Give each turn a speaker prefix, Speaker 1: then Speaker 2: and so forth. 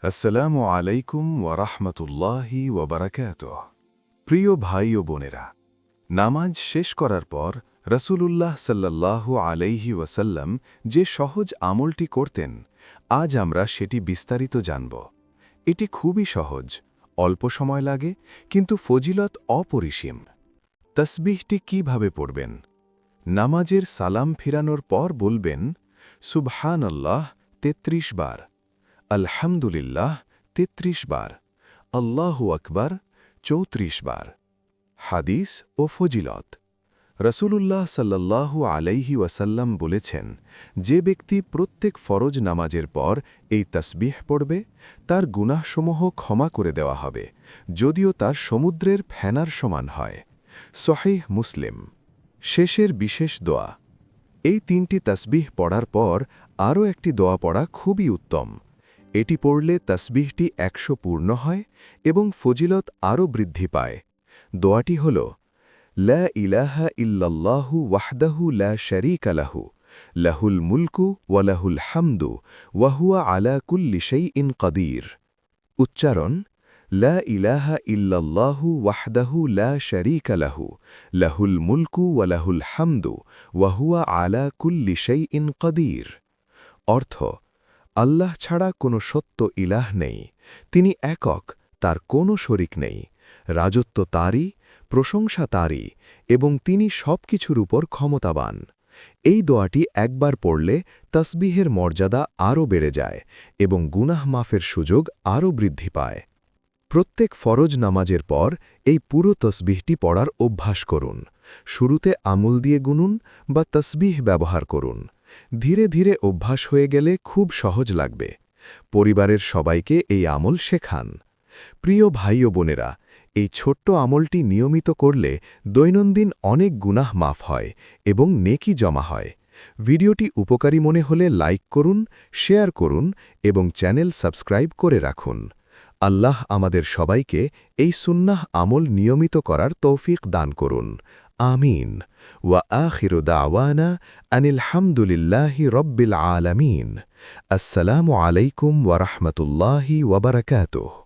Speaker 1: আসসালামু আলাইকুম ওয়ারাহমাতুল্লাহি ওয়াবারাকাতুহ। প্রিয় ভাই ও বোনেরা, নামাজ শেষ করার পর রাসূলুল্লাহ সাল্লাল্লাহু আলাইহি ওয়াসাল্লাম যে সহজ আমলটি করতেন, আজ আমরা সেটি বিস্তারিত জানব। এটি খুবই সহজ, অল্প সময় লাগে, কিন্তু ফজিলত অপরিসীম। তসবিহটি কিভাবে পড়বেন? নামাজের সালাম ফিরানোর পর বলবেন সুবহানাল্লাহ ৩৩ বার, আলহামদুলিল্লাহ ৩৩ বার, আল্লাহু আকবার ৩৪ বার। হাদিস ও ফজিলত। রাসূলুল্লাহ সাল্লাল্লাহু আলাইহি ওয়াসাল্লাম বলেছেন, যে ব্যক্তি প্রত্যেক ফরজ নামাজের পর এই তসবিহ পড়বে, তার গুনাহসমূহ ক্ষমা করে দেওয়া হবে, যদিও তার সমুদ্রের ফেনার সমান হয়। সহিহ মুসলিম। শেষের বিশেষ দোয়া। এই ৩টি তসবিহ পড়ার পর আরও একটি দোয়া পড়া খুবই উত্তম। এটি পড়লে তসবিহটি ১০০ পূর্ণ হয় এবং ফজিলত আরও বৃদ্ধি পায়। দোয়াটি হল, লা ইলাহা ইল্লাল্লাহু ওয়াহদাহু লা শারীকা লাহু, লাহুল মুলকু ওয়া লাহুল হামদু ওয়া হুয়া আলা কুল্লি শাইইন কাদির। উচ্চারণ, লা ইলাহা ইল্লাল্লাহু ওয়াহদাহু লা শারীকা লাহু, লাহুল মুলকু ওয়া লাহুল হামদু ওয়া হুয়া আলা কুল্লি শাইইন কাদির। অর্থ, আল্লাহ ছাড়া কোনো সত্য ইলাহ নেই, তিনি একক, তার কোনো শরিক নেই। রাজত্ব তাঁরই, প্রশংসা তাঁরই, এবং তিনি সব কিছুর উপর ক্ষমতাবান। এই দোয়াটি একবার পড়লে তসবিহের মর্যাদা আরও বেড়ে যায় এবং গুনাহ মাফের সুযোগ আরও বৃদ্ধি পায়। প্রত্যেক ফরজ নামাজের পর এই পুরো তসবিহটি পড়ার অভ্যাস করুন। শুরুতে আমল দিয়ে গুনুন বা তসবিহ ব্যবহার করুন। ধীরে ধীরে অভ্যাস হয়ে গেলে খুব সহজ লাগবে। পরিবারের সবাইকে এই আমল শেখান। প্রিয় ভাই ও বোনেরা, এই ছোট্ট আমলটি নিয়মিত করলে দৈনন্দিন অনেক গুনাহ মাফ হয় এবং নেকি জমা হয়। ভিডিওটি উপকারী মনে হলে লাইক করুন, শেয়ার করুন এবং চ্যানেল সাবস্ক্রাইব করে রাখুন। আল্লাহ আমাদের সবাইকে এই সুন্নাহ আমল নিয়মিত করার তৌফিক দান করুন। আমিন। ওয়া আখিরু দাওয়ানা আনিল হামদুলিল্লাহি রব্বিল আলামিন। আসসালামু আলাইকুম ওয়া রাহমাতুল্লাহি ওয়া বারাকাতুহু।